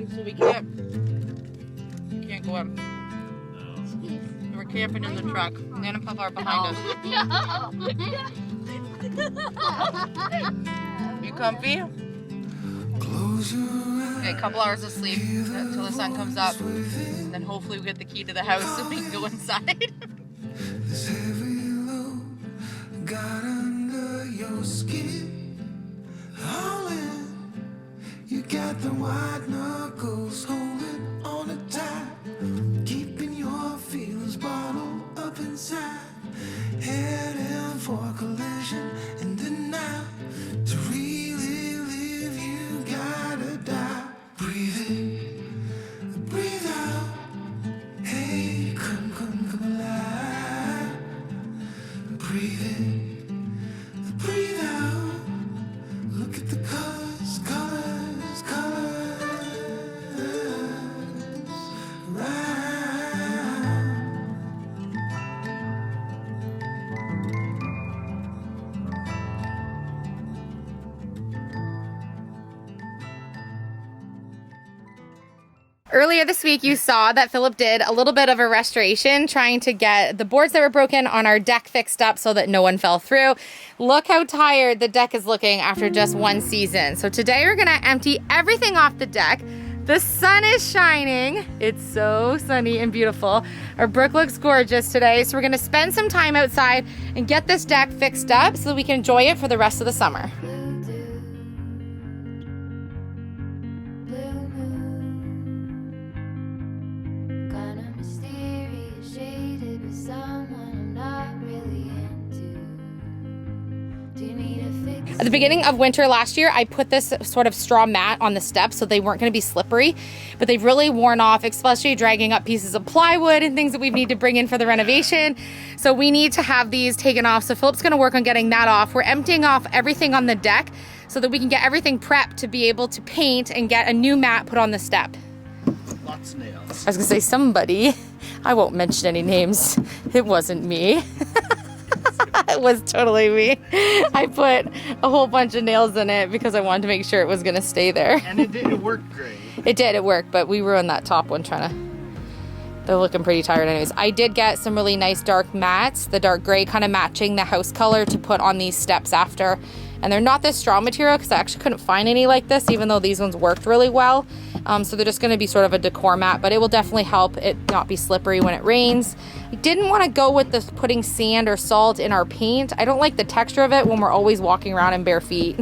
in, so we can't go in. We're camping in the truck. Nana and Papa are behind us. You comfy? Okay, a couple hours of sleep until the sun comes up. And then hopefully we get the key to the house so we can go inside. This heavy load got under your skin. All in, you got the white knuckles holding on it tight, keeping your feelings bottled up inside. Heading for a collision in the night. To really live, you gotta die. Breathe in, breathe out. Hey, come alive. Breathe in, breathe out. Look at the colors, colors, colors. Right. Earlier this week, you saw that Philip did a little bit of a restoration, trying to get the boards that were broken on our deck fixed up so that no one fell through. Look how tired the deck is looking after just one season. So today we're gonna empty everything off the deck. The sun is shining. It's so sunny and beautiful. Our brook looks gorgeous today. So we're gonna spend some time outside and get this deck fixed up so that we can enjoy it for the rest of the summer. At the beginning of winter last year, I put this sort of straw mat on the steps so they weren't going to be slippery, but they've really worn off, especially dragging up pieces of plywood and things that we need to bring in for the renovation. So we need to have these taken off. So Philip's going to work on getting that off. We're emptying off everything on the deck so that we can get everything prepped to be able to paint and get a new mat put on the step. Lots of nails. I was going to say somebody, I won't mention any names. It wasn't me. It was totally me. I put a whole bunch of nails in it because I wanted to make sure it was going to stay there. And it worked great. It worked, but we ruined that top one trying to... They're looking pretty tired anyways. I did get some really nice dark mats, the dark gray kind of matching the house color to put on these steps after. And they're not this straw material because I actually couldn't find any like this, even though these ones worked really well. So they're just going to be sort of a decor mat, but it will definitely help it not be slippery when it rains. I didn't want to go with this putting sand or salt in our paint. I don't like the texture of it when we're always walking around in bare feet.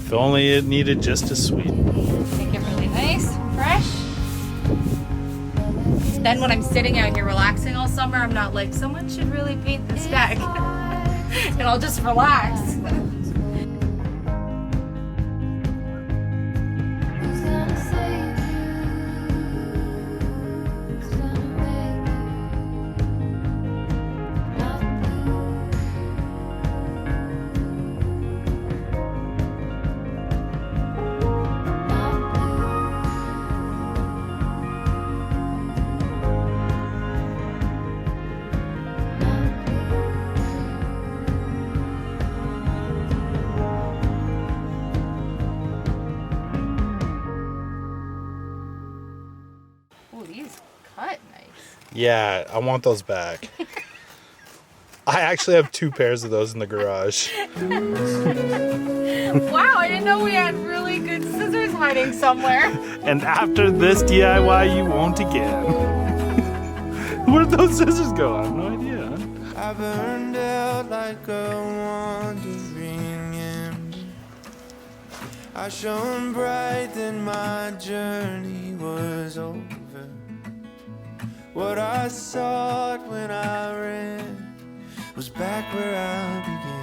If only it needed just a sweet. Make it really nice, fresh. Then when I'm sitting out here relaxing all summer, I'm not like, someone should really paint this deck. And I'll just relax. Yeah, I want those back. I actually have 2 pairs of those in the garage. Wow, I didn't know we had really good scissors hiding somewhere. And after this DIY, you won't again. Where'd those scissors go? I have no idea. I burned out like a wandering ember. I shone bright, then my journey was over. What I sought when I ran was back where I began.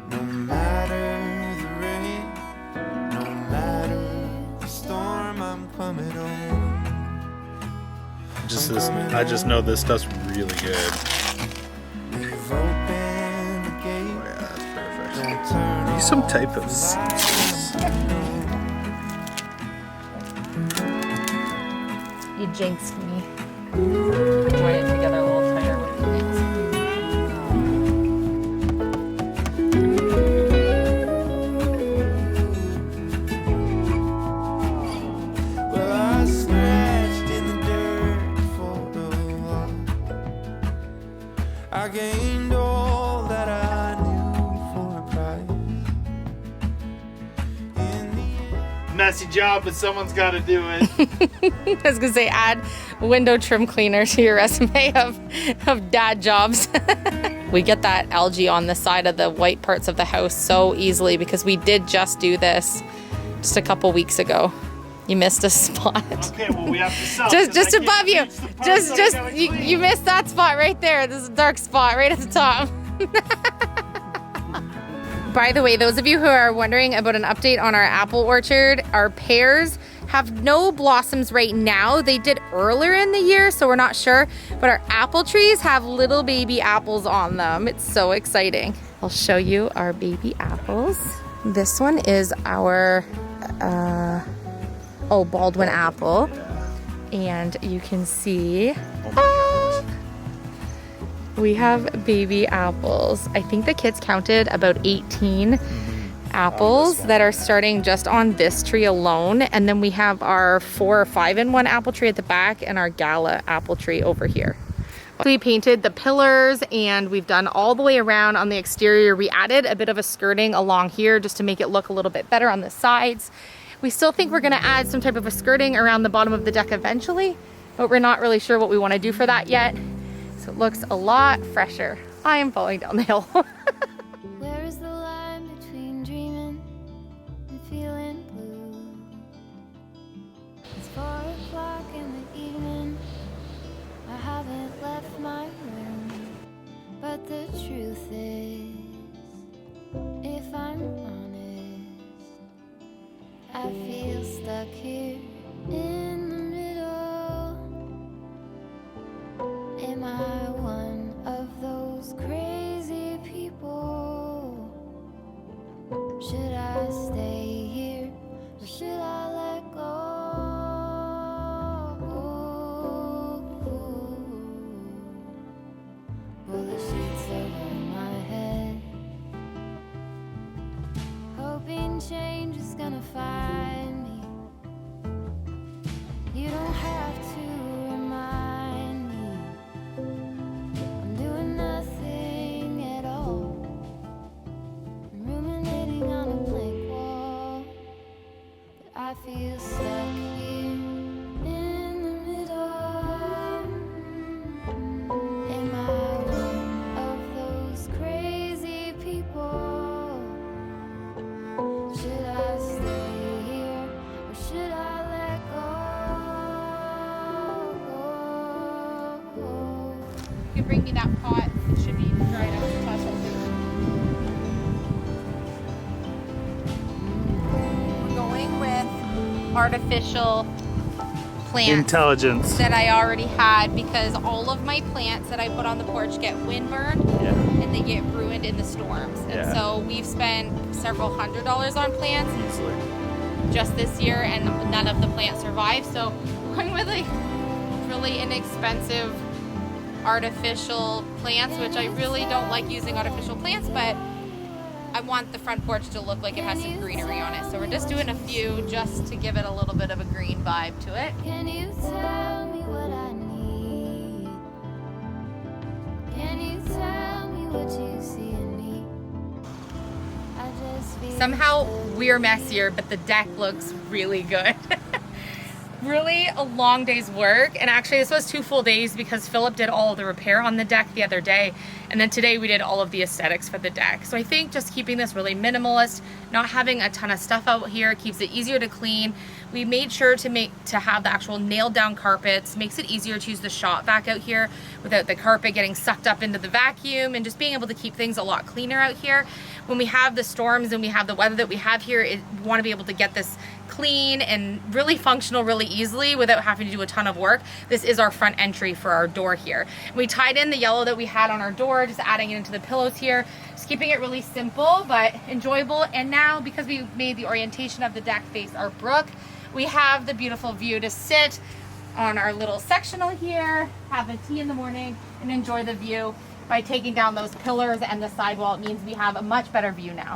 No matter the rain, no matter the storm, I'm coming home. I just know this stuff's really good. We've opened the gate. Oh yeah, that's perfect. Don't turn Use some type of You jinxed me. Join it together a little tighter with the knits. Well, I scratched in the dirt for a while. I gained all that I knew for a price. In the end, messy job, but someone's got to do it. I was gonna say add window trim cleaner to your resume of dad jobs. We get that algae on the side of the white parts of the house so easily because we did just do this just a couple weeks ago. You missed a spot. Okay, well we have to sell. just above you. You missed that spot right there. This is a dark spot right at the top. By the way, those of you who are wondering about an update on our apple orchard, our pears have no blossoms right now. They did earlier in the year, so we're not sure. But our apple trees have little baby apples on them. It's so exciting. I'll show you our baby apples. This one is our Baldwin apple. And you can see we have baby apples. I think the kids counted about 18 apples that are starting just on this tree alone. And then we have our 4 or 5-in-1 apple tree at the back and our Gala apple tree over here. We painted the pillars and we've done all the way around on the exterior. We added a bit of a skirting along here just to make it look a little bit better on the sides. We still think we're gonna add some type of a skirting around the bottom of the deck eventually, but we're not really sure what we wanna do for that yet. So it looks a lot fresher. I am falling down the hill. Where is the line between dreaming and feeling blue? It's 4 o'clock in the evening. I haven't left my room. But the truth is, if I'm honest, I feel stuck here in the middle. Am I one of those crazy people? Should I stay here or should I let go? Pull the sheets over my head, hoping change is gonna find me. You don't have to remind me I'm doing nothing at all. I'm ruminating on a blank wall, but I feel stuck here in the middle. Am I one of those crazy people? Should I stay here or should I let go? You can bring me that pot. It should be dried out. We're going with artificial plants Intelligence. that I already had because all of my plants that I put on the porch get windburned Yeah. and they get ruined in the storms. And Yeah. so we've spent several $100s on plants Easily. just this year and none of the plants survived. So we're going with like really inexpensive artificial plants, which I really don't like using artificial plants, but I want the front porch to look like it has some greenery on it. So we're just doing a few just to give it a little bit of a green vibe to it. Can you tell me what I need? Somehow we're messier, but the deck looks really good. Really a long day's work, and actually this was 2 full days because Philip did all of the repair on the deck the other day, and then today we did all of the aesthetics for the deck. So I think just keeping this really minimalist, not having a ton of stuff out here, keeps it easier to clean. We made sure to have the actual nailed down carpets, makes it easier to use the shop vac out here without the carpet getting sucked up into the vacuum, and just being able to keep things a lot cleaner out here. When we have the storms and we have the weather that we have here, we want to be able to get this clean and really functional really easily without having to do a ton of work. This is our front entry for our door here. We tied in the yellow that we had on our door, just adding it into the pillows here, just keeping it really simple but enjoyable. And now, because we made the orientation of the deck face our brook, we have the beautiful view to sit on our little sectional here, have a tea in the morning, and enjoy the view. By taking down those pillars and the sidewall, it means we have a much better view now.